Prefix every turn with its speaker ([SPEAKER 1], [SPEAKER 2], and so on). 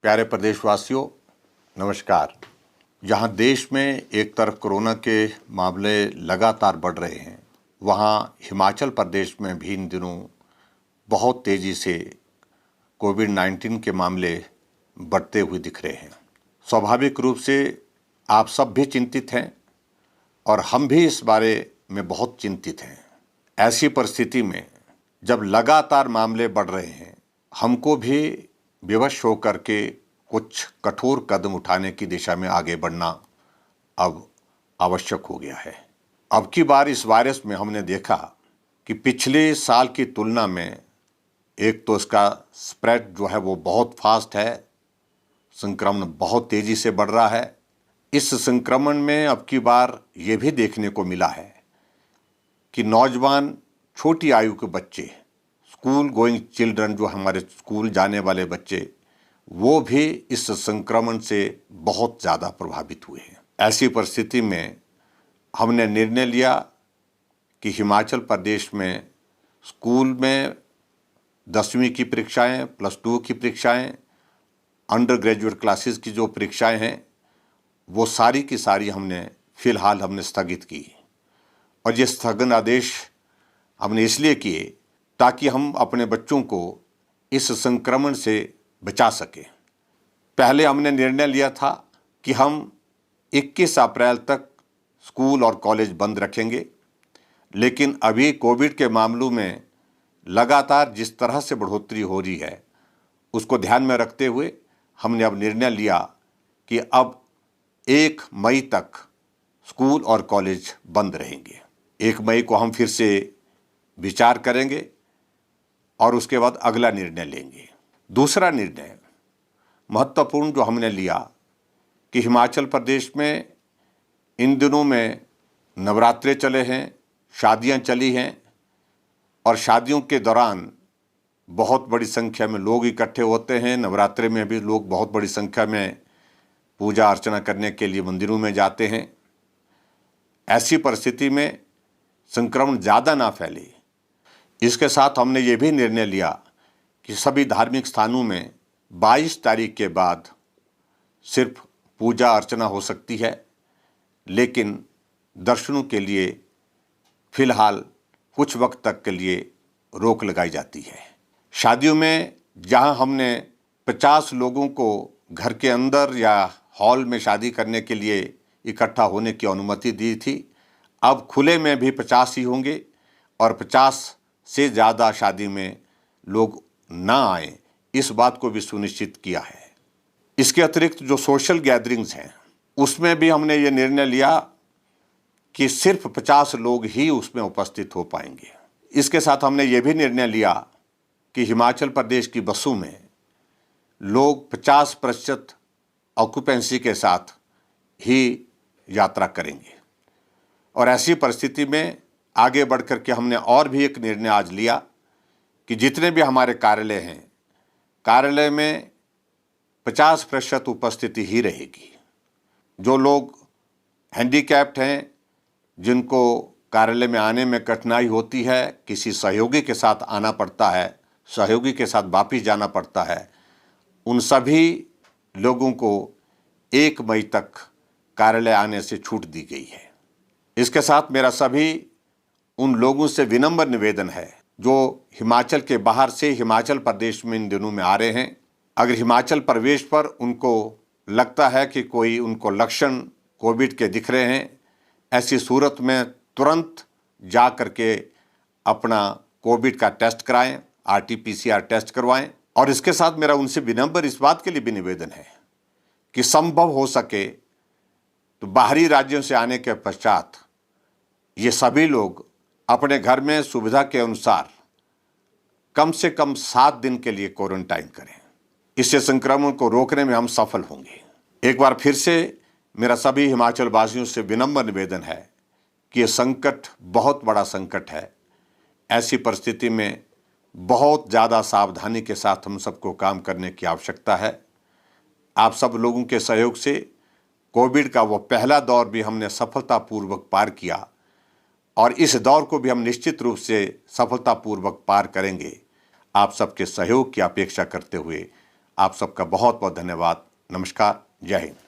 [SPEAKER 1] प्यारे प्रदेशवासियों, नमस्कार। जहां देश में एक तरफ कोरोना के मामले लगातार बढ़ रहे हैं, वहां हिमाचल प्रदेश में भी इन दिनों बहुत तेज़ी से कोविड-19 के मामले बढ़ते हुए दिख रहे हैं। स्वाभाविक रूप से आप सब भी चिंतित हैं और हम भी इस बारे में बहुत चिंतित हैं। ऐसी परिस्थिति में जब लगातार मामले बढ़ रहे हैं, हमको भी विवश होकर के कुछ कठोर कदम उठाने की दिशा में आगे बढ़ना अब आवश्यक हो गया है। अब की बार इस वायरस में हमने देखा कि पिछले साल की तुलना में एक तो इसका स्प्रेड जो है वो बहुत फास्ट है, संक्रमण बहुत तेज़ी से बढ़ रहा है। इस संक्रमण में अब की बार ये भी देखने को मिला है कि नौजवान, छोटी आयु के बच्चे, स्कूल गोइंग चिल्ड्रन, जो हमारे स्कूल जाने वाले बच्चे, वो भी इस संक्रमण से बहुत ज़्यादा प्रभावित हुए हैं। ऐसी परिस्थिति में हमने निर्णय लिया कि हिमाचल प्रदेश में स्कूल में 10वीं की परीक्षाएं, +2 की परीक्षाएं, अंडर ग्रेजुएट क्लासेस की जो परीक्षाएं हैं, वो सारी की सारी हमने स्थगित की। और ये स्थगन आदेश हमने इसलिए किए ताकि हम अपने बच्चों को इस संक्रमण से बचा सकें। पहले हमने निर्णय लिया था कि हम 21 अप्रैल तक स्कूल और कॉलेज बंद रखेंगे, लेकिन अभी कोविड के मामलों में लगातार जिस तरह से बढ़ोतरी हो रही है, उसको ध्यान में रखते हुए हमने अब निर्णय लिया कि अब 1 मई तक स्कूल और कॉलेज बंद रहेंगे। 1 मई को हम फिर से विचार करेंगे और उसके बाद अगला निर्णय लेंगे। दूसरा निर्णय महत्वपूर्ण जो हमने लिया कि हिमाचल प्रदेश में इन दिनों में नवरात्रे चले हैं, शादियां चली हैं, और शादियों के दौरान बहुत बड़ी संख्या में लोग इकट्ठे होते हैं। नवरात्रे में भी लोग बहुत बड़ी संख्या में पूजा अर्चना करने के लिए मंदिरों में जाते हैं। ऐसी परिस्थिति में संक्रमण ज़्यादा ना फैले, इसके साथ हमने ये भी निर्णय लिया कि सभी धार्मिक स्थानों में 22 तारीख के बाद सिर्फ पूजा अर्चना हो सकती है, लेकिन दर्शनों के लिए फ़िलहाल कुछ वक्त तक के लिए रोक लगाई जाती है। शादियों में जहां हमने 50 लोगों को घर के अंदर या हॉल में शादी करने के लिए इकट्ठा होने की अनुमति दी थी, अब खुले में भी 50 ही होंगे और 50 से ज़्यादा शादी में लोग ना आए, इस बात को भी सुनिश्चित किया है। इसके अतिरिक्त जो सोशल गैदरिंग्स हैं, उसमें भी हमने ये निर्णय लिया कि सिर्फ 50 लोग ही उसमें उपस्थित हो पाएंगे। इसके साथ हमने ये भी निर्णय लिया कि हिमाचल प्रदेश की बसों में लोग 50% ऑक्यूपेंसी के साथ ही यात्रा करेंगे। और ऐसी परिस्थिति में आगे बढ़ कर के हमने और भी एक निर्णय आज लिया कि जितने भी हमारे कार्यालय हैं, कार्यालय में 50% उपस्थिति ही रहेगी। जो लोग हैंडीकैप्ड हैं, जिनको कार्यालय में आने में कठिनाई होती है, किसी सहयोगी के साथ आना पड़ता है, सहयोगी के साथ वापिस जाना पड़ता है, उन सभी लोगों को 1 मई तक कार्यालय आने से छूट दी गई है। इसके साथ मेरा सभी उन लोगों से विनम्र निवेदन है जो हिमाचल के बाहर से हिमाचल प्रदेश में इन दिनों में आ रहे हैं। अगर हिमाचल प्रवेश पर उनको लगता है कि कोई उनको लक्षण कोविड के दिख रहे हैं, ऐसी सूरत में तुरंत जा करके अपना कोविड का टेस्ट कराएं, RT-PCR टेस्ट करवाएं। और इसके साथ मेरा उनसे विनम्र इस बात के लिए भी निवेदन है कि संभव हो सके तो बाहरी राज्यों से आने के पश्चात ये सभी लोग अपने घर में सुविधा के अनुसार कम से कम 7 दिन के लिए क्वारंटाइन करें। इससे संक्रमण को रोकने में हम सफल होंगे। एक बार फिर से मेरा सभी हिमाचल वासियों से विनम्र निवेदन है कि ये संकट बहुत बड़ा संकट है। ऐसी परिस्थिति में बहुत ज़्यादा सावधानी के साथ हम सबको काम करने की आवश्यकता है। आप सब लोगों के सहयोग से कोविड का वो पहला दौर भी हमने सफलतापूर्वक पार किया और इस दौर को भी हम निश्चित रूप से सफलतापूर्वक पार करेंगे। आप सबके सहयोग की अपेक्षा करते हुए आप सबका बहुत बहुत धन्यवाद। नमस्कार, जय हिंद।